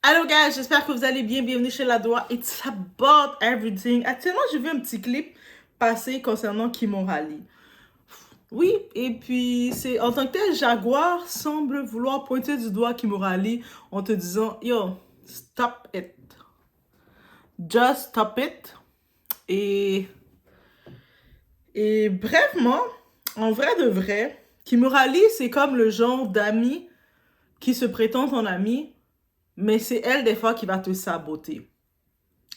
Allô guys, j'espère que vous allez bien. Bienvenue chez La Doua. It's about everything. Actuellement, j'ai vu un petit clip passer concernant Kimora Lee. Oui, et puis c'est en tant que tel, Jaguar semble vouloir pointer du doigt Kimora Lee en te disant yo, stop it. Just stop it. Et, et brèvement, en vrai de vrai, Kimora Lee, c'est comme le genre d'ami qui se prétend ton ami, mais c'est elle des fois qui va te saboter.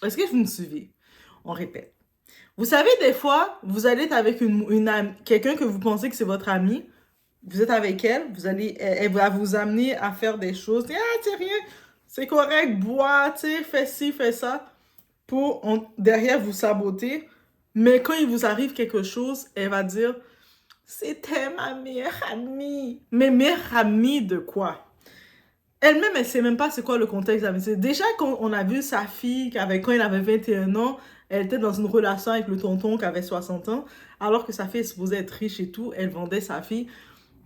Est-ce que vous me suivez? On répète. Vous savez, des fois, vous allez être avec quelqu'un que vous pensez que c'est votre ami, vous êtes avec elle, elle va vous amener à faire des choses. Ah, c'est rien, c'est correct, bois, tu sais, fais ci, fais ça, derrière vous saboter. Mais quand il vous arrive quelque chose, elle va dire, c'était ma meilleure amie. Mais meilleure amie de quoi? Elle-même, elle sait même pas c'est quoi le contexte de l'amitié. Déjà, quand on a vu sa fille, quand elle avait 21 ans, elle était dans une relation avec le tonton qui avait 60 ans, alors que sa fille est supposée être riche et tout, elle vendait sa fille.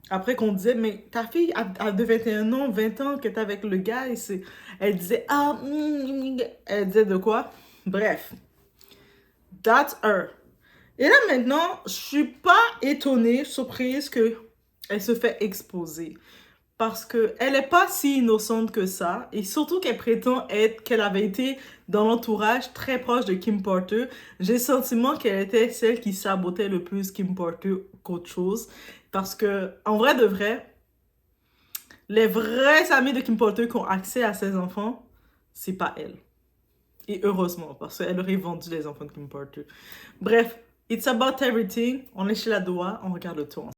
Après qu'on disait, mais ta fille a de 21 ans, 20 ans, qu'elle est avec le gars, elle disait, elle disait de quoi? Bref, that's her. Et là maintenant, je suis pas étonnée, surprise que elle se fait exposer. Parce qu'elle n'est pas si innocente que ça. Et surtout qu'elle prétend qu'elle avait été dans l'entourage très proche de Kim Porter. J'ai le sentiment qu'elle était celle qui sabotait le plus Kim Porter qu'autre chose. Parce que, en vrai de vrai, les vrais amis de Kim Porter qui ont accès à ses enfants, c'est pas elle. Et heureusement, parce qu'elle aurait vendu les enfants de Kim Porter. Bref, it's about everything. On est chez La Doua, on regarde le tour.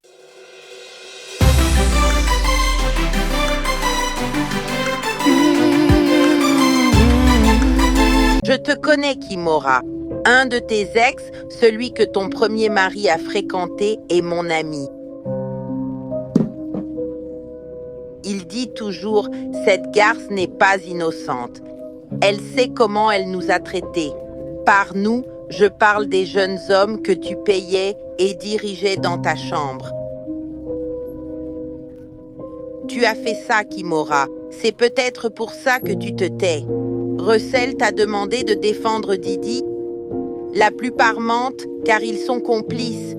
Je te connais, Kimora. Un de tes ex, celui que ton premier mari a fréquenté, est mon ami. Il dit toujours, cette garce n'est pas innocente. Elle sait comment elle nous a traités. Par nous, je parle des jeunes hommes que tu payais et dirigeais dans ta chambre. Tu as fait ça, Kimora. C'est peut-être pour ça que tu te tais. Russell t'a demandé de défendre Didi. La plupart mentent car ils sont complices.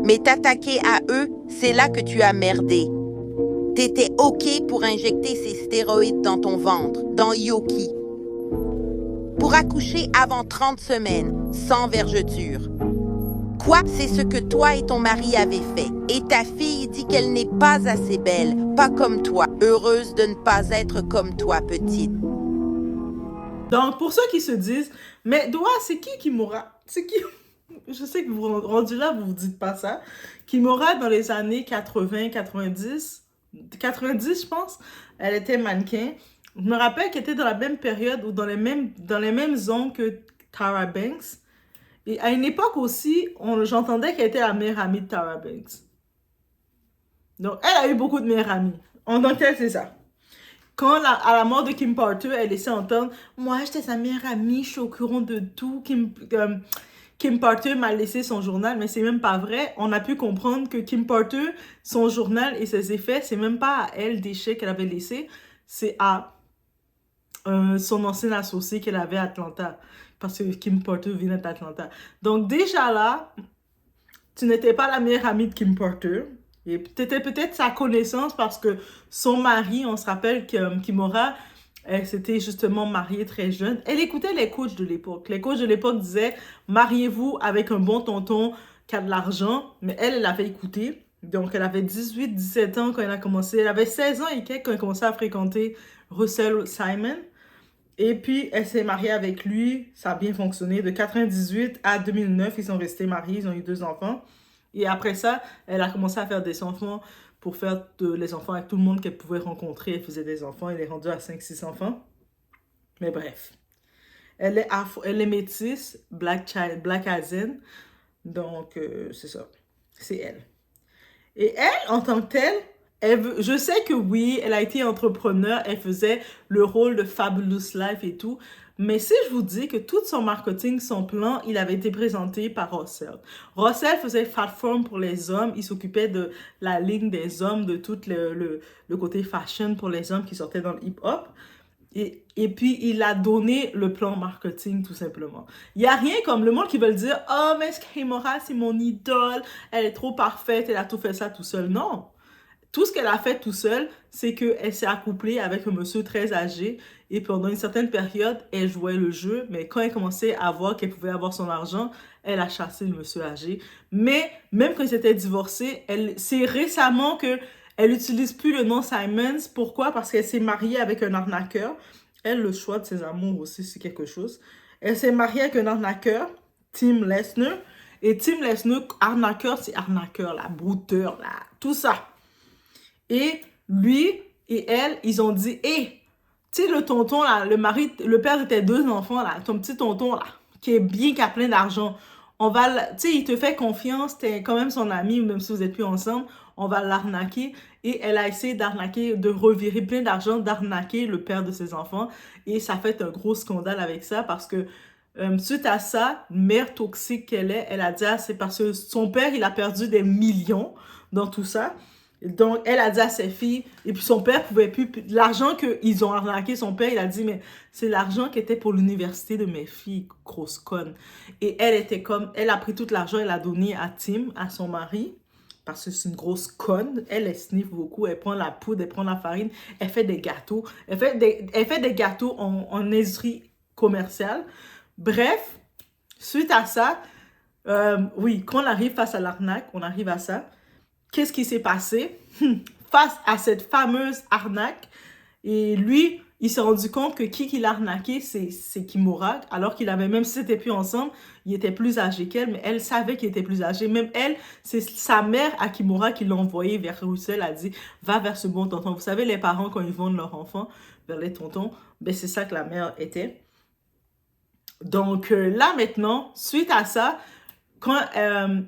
Mais t'attaquer à eux, c'est là que tu as merdé. T'étais OK pour injecter ces stéroïdes dans ton ventre, dans Yoki. Pour accoucher avant 30 semaines, sans vergeture. Quoi? C'est ce que toi et ton mari avez fait. Et ta fille dit qu'elle n'est pas assez belle, pas comme toi. Heureuse de ne pas être comme toi, petite. Donc, pour ceux qui se disent, mais Doua, c'est qui Kimora? C'est qui? Je sais que vous rendu là, vous vous dites pas ça. Kimora, dans les années 80, 90, 90, je pense, elle était mannequin. Je me rappelle qu'elle était dans la même période ou dans les mêmes zones que Tara Banks. Et à une époque aussi, j'entendais qu'elle était la meilleure amie de Tara Banks. Donc, elle a eu beaucoup de meilleures amies. En tant que tel, c'est ça. À la mort de Kim Porter, elle laissait entendre « Moi, j'étais sa meilleure amie, je suis au courant de tout. Kim Porter m'a laissé son journal. » Mais c'est même pas vrai. On a pu comprendre que Kim Porter, son journal et ses effets, c'est même pas à elle, déchets qu'elle avait laissé. C'est à son ancien associé qu'elle avait à Atlanta. Parce que Kim Porter venait d'Atlanta. Donc déjà là, tu n'étais pas la meilleure amie de Kim Porter. Et t'étais peut-être sa connaissance parce que son mari, on se rappelle que Kimora, elle s'était justement mariée très jeune. Elle écoutait les coachs de l'époque. Les coachs de l'époque disaient « Mariez-vous avec un bon tonton qui a de l'argent. » Mais elle avait écouté. Donc, elle avait 18, 17 ans quand elle a commencé. Elle avait 16 ans et quelques quand elle a commencé à fréquenter Russell Simon. Et puis, elle s'est mariée avec lui. Ça a bien fonctionné. De 98 à 2009, ils sont restés mariés. Ils ont eu 2 enfants. Et après ça, elle a commencé à faire des enfants pour faire les enfants avec tout le monde qu'elle pouvait rencontrer. Elle faisait des enfants. Elle est rendue à 5-6 enfants. Mais bref. Elle est métisse, Black Asian. Donc, c'est ça. C'est elle. Et elle, en tant que telle, je sais que oui, elle a été entrepreneur, elle faisait le rôle de Fabulous Life et tout, Mais si je vous dis que tout son marketing, son plan, il avait été présenté par Russell. Russell faisait Fat Form pour les hommes. Il s'occupait de la ligne des hommes, de tout le côté fashion pour les hommes qui sortaient dans le hip-hop. Et puis, il a donné le plan marketing, tout simplement. Il n'y a rien comme le monde qui veut le dire « Oh, mais Kimora, c'est mon idole. Elle est trop parfaite. Elle a tout fait ça tout seul. » Non. Tout ce qu'elle a fait tout seul, c'est qu'elle s'est accouplée avec un monsieur très âgé et pendant une certaine période, elle jouait le jeu, mais quand elle commençait à voir qu'elle pouvait avoir son argent, elle a chassé le monsieur âgé. Mais même quand ils s'étaient divorcés, c'est récemment que elle n'utilise plus le nom Simons. Pourquoi? Parce qu'elle s'est mariée avec un arnaqueur. Elle, le choix de ses amours aussi, c'est quelque chose. Elle s'est mariée avec un arnaqueur, Tim Lesnar. Et Tim Lesnar, arnaqueur, c'est arnaqueur, la brouteur, là, tout ça. Et lui et elle, ils ont dit, hé, tu sais, le tonton, là, le père de tes 2 enfants, là, ton petit tonton, là, qui est bien, qui a plein d'argent, tu sais, il te fait confiance, t'es quand même son ami, même si vous n'êtes plus ensemble, on va l'arnaquer. Et elle a essayé d'arnaquer, de revirer plein d'argent, d'arnaquer le père de ses enfants. Et ça fait un gros scandale avec ça parce que suite à ça, mère toxique qu'elle est, elle a dit, ah, c'est parce que son père, il a perdu des millions dans tout ça. Donc, elle a dit à ses filles, et puis son père pouvait plus, l'argent qu'ils ont arnaqué son père, il a dit, mais c'est l'argent qui était pour l'université de mes filles, grosse conne. Et elle était comme, elle a pris tout l'argent, elle a donné à Tim, à son mari, parce que c'est une grosse conne. Elle sniffe beaucoup, elle prend la poudre, elle prend la farine, elle fait des gâteaux. Elle fait des gâteaux en industrie commerciale. Bref, suite à ça, oui, quand on arrive face à l'arnaque, on arrive à ça. Qu'est-ce qui s'est passé? Face à cette fameuse arnaque, et lui, il s'est rendu compte que qui l'a arnaqué, c'est Kimora, alors qu'il avait, même si c'était plus ensemble, il était plus âgé qu'elle, mais elle savait qu'il était plus âgé. Même elle, c'est sa mère à Kimora qui l'a envoyé vers Russell, a dit, va vers ce bon tonton. Vous savez, les parents, quand ils vendent leur enfant vers les tontons, ben c'est ça que la mère était. Donc là, maintenant, suite à ça, quand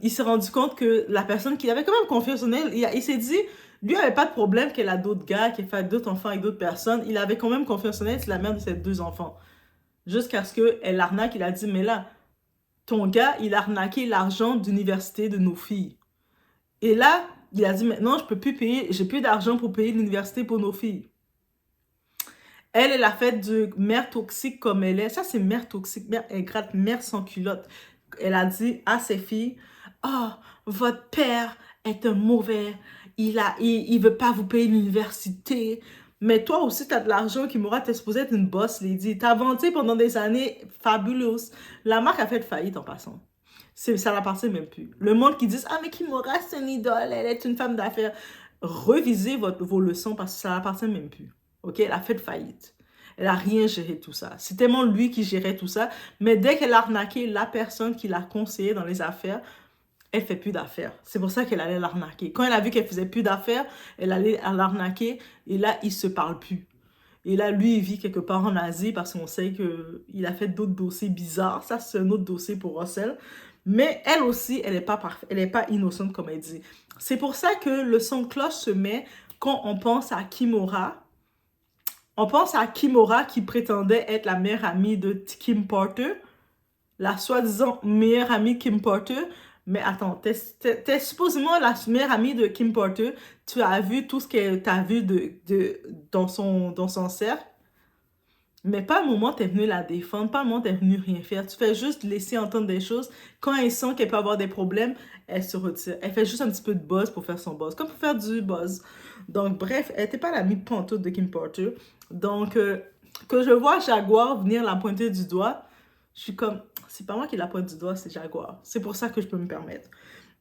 il s'est rendu compte que la personne qui avait quand même confiance en elle, il s'est dit, lui, il n'avait pas de problème qu'elle a d'autres gars, qu'elle fait d'autres enfants avec d'autres personnes. Il avait quand même confiance en elle, c'est la mère de ses 2 enfants. Jusqu'à ce qu'elle l'arnaque, il a dit, mais là, ton gars, il a arnaqué l'argent d'université de nos filles. Et là, il a dit, maintenant, je peux plus payer, j'ai plus d'argent pour payer l'université pour nos filles. Elle a fait de mère toxique comme elle est. Ça, c'est mère toxique, mère ingrate, mère sans culotte. Elle a dit à ses filles, « Oh, votre père est un mauvais, il veut pas vous payer l'université. Mais toi aussi, tu as de l'argent qui m'aura, t'es supposé être une boss lady. Tu as vanté pendant des années fabuleuses. » La marque a fait faillite en passant. Ça n'appartient même plus. Le monde qui dit, « Ah, mais Kimora, c'est une idole, elle est une femme d'affaires. » Revisez vos leçons parce que ça n'appartient même plus. OK? Elle a fait faillite. Elle n'a rien géré tout ça. C'est tellement lui qui gérait tout ça. Mais dès qu'elle a arnaqué la personne qui l'a conseillé dans les affaires, elle ne fait plus d'affaires. C'est pour ça qu'elle allait l'arnaquer. Quand elle a vu qu'elle ne faisait plus d'affaires, elle allait l'arnaquer et là, ils ne se parlent plus. Et là, lui, il vit quelque part en Asie parce qu'on sait qu'il a fait d'autres dossiers bizarres. Ça, c'est un autre dossier pour Russell. Mais elle aussi, elle n'est pas parfaite. Elle n'est pas innocente, comme elle dit. C'est pour ça que le son de cloche se met quand on pense à Kimora. On pense à Kimora qui prétendait être la meilleure amie de Kim Porter, la soi-disant meilleure amie de Kim Porter. Mais attends, t'es supposément la meilleure amie de Kim Porter. Tu as vu tout ce que tu as vu dans son cercle. Mais pas un moment t'es venu la défendre, pas un moment t'es venu rien faire. Tu fais juste laisser entendre des choses. Quand elle sent qu'elle peut avoir des problèmes, elle se retire. Elle fait juste un petit peu de buzz pour faire son buzz, comme pour faire du buzz. Donc bref, elle n'était pas l'amie pantoute de Kim Porter. Donc que je vois Jaguar venir la pointer du doigt, je suis comme, c'est pas moi qui la pointe du doigt, c'est Jaguar. C'est pour ça que je peux me permettre.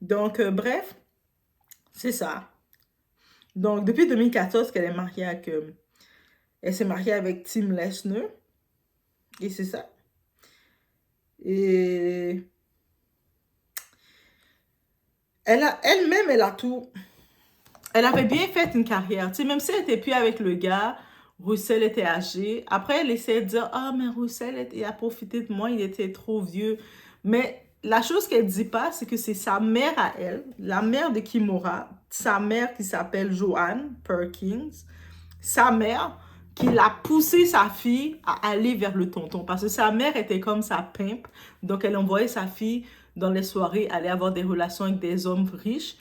Donc bref, c'est ça. Donc depuis 2014 qu'elle est mariée avec... elle s'est mariée avec Tim Lesnar. Et c'est ça. Et elle-même, elle a tout. Elle avait bien fait une carrière. Tu sais, même si elle n'était plus avec le gars, Russell était âgé. Après, elle essayait de dire, ah, mais Russell, il a profité de moi, il était trop vieux. Mais la chose qu'elle ne dit pas, c'est que c'est sa mère à elle, la mère de Kimora, sa mère qui s'appelle Joanne Perkins, sa mère qu'il a poussé sa fille à aller vers le tonton. Parce que sa mère était comme sa pimpe. Donc, elle envoyait sa fille dans les soirées aller avoir des relations avec des hommes riches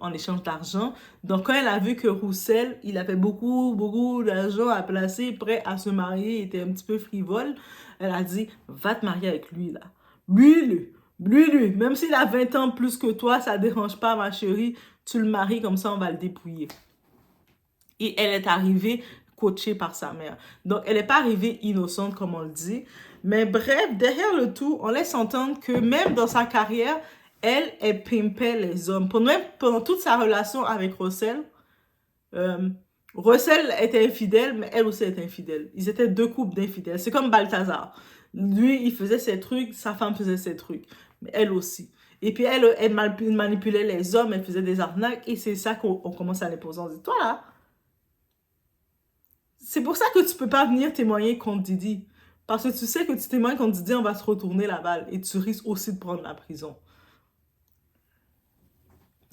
en échange d'argent. Donc, quand elle a vu que Roussel, il avait beaucoup d'argent à placer, prêt à se marier, il était un petit peu frivole, elle a dit, va te marier avec lui, là. Lui. Même s'il a 20 ans plus que toi, ça ne dérange pas, ma chérie. Tu le maries, comme ça, on va le dépouiller. Et elle est arrivée coachée par sa mère. Donc, elle n'est pas arrivée innocente, comme on le dit. Mais bref, derrière le tout, on laisse entendre que même dans sa carrière, elle pimpait les hommes. Pendant toute sa relation avec Russell, Russell était infidèle, mais elle aussi était infidèle. Ils étaient deux couples d'infidèles. C'est comme Balthazar. Lui, il faisait ses trucs, sa femme faisait ses trucs. Mais elle aussi. Et puis, elle manipulait les hommes, elle faisait des arnaques. Et c'est ça qu'on commence à les poser. On dit, toi là, c'est pour ça que tu peux pas venir témoigner contre Didi. Parce que tu sais que tu témoignes contre Didi, on va se retourner la balle. Et tu risques aussi de prendre la prison.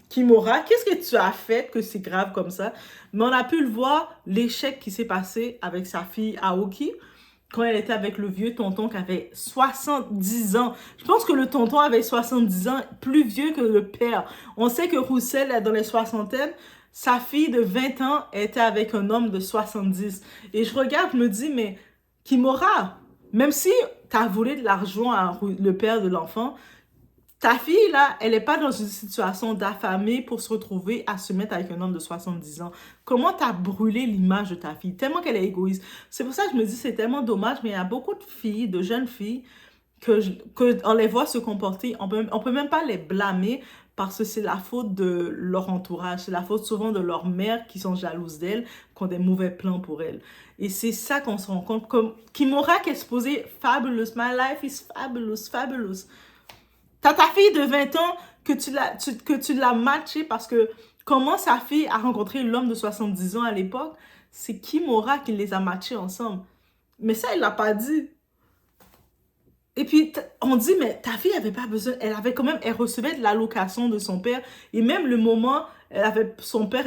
Kimora, qu'est-ce que tu as fait que c'est grave comme ça? Mais on a pu le voir, l'échec qui s'est passé avec sa fille Aoki, quand elle était avec le vieux tonton qui avait 70 ans. Je pense que le tonton avait 70 ans, plus vieux que le père. On sait que Roussel est dans les soixantaines. Sa fille de 20 ans était avec un homme de 70. Et je regarde, je me dis, mais Kimora, même si tu as volé de l'argent à le père de l'enfant, ta fille, là, elle n'est pas dans une situation d'affamée pour se retrouver à se mettre avec un homme de 70 ans. Comment tu as brûlé l'image de ta fille? Tellement qu'elle est égoïste. C'est pour ça que je me dis, c'est tellement dommage, mais il y a beaucoup de filles, de jeunes filles, que on les voit se comporter, on peut même pas les blâmer parce que c'est la faute de leur entourage, c'est la faute souvent de leurs mères qui sont jalouses d'elles, qui ont des mauvais plans pour elles. Et c'est ça qu'on se rend compte. Comme Kimora qui est supposée fabulous, my life is fabulous. T'as ta fille de 20 ans que tu l'as matchée parce que comment sa fille a rencontré l'homme de 70 ans à l'époque, c'est Kimora qui les a matchés ensemble. Mais ça, il l'a pas dit. Et puis, on dit, mais ta fille avait pas besoin, elle recevait de l'allocation de son père. Et même le moment, son père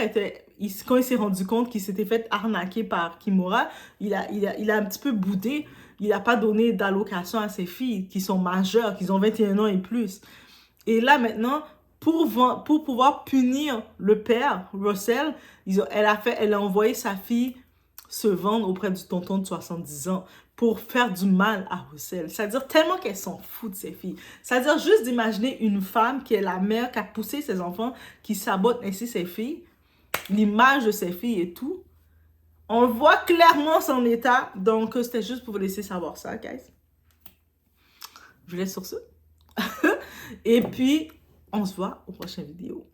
quand il s'est rendu compte qu'il s'était fait arnaquer par Kimora, il a un petit peu boudé. Il n'a pas donné d'allocation à ses filles qui sont majeures, qui ont 21 ans et plus. Et là, maintenant, pour pouvoir punir le père, Russell, elle a envoyé sa fille se vendre auprès du tonton de 70 ans pour faire du mal à Russell. C'est-à-dire tellement qu'elle s'en fout de ses filles. C'est-à-dire juste d'imaginer une femme qui est la mère, qui a poussé ses enfants, qui sabote ainsi ses filles, l'image de ses filles et tout. On voit clairement son état. Donc, c'était juste pour vous laisser savoir ça, guys. Je vous laisse sur ce. Et puis, on se voit aux prochaines vidéos.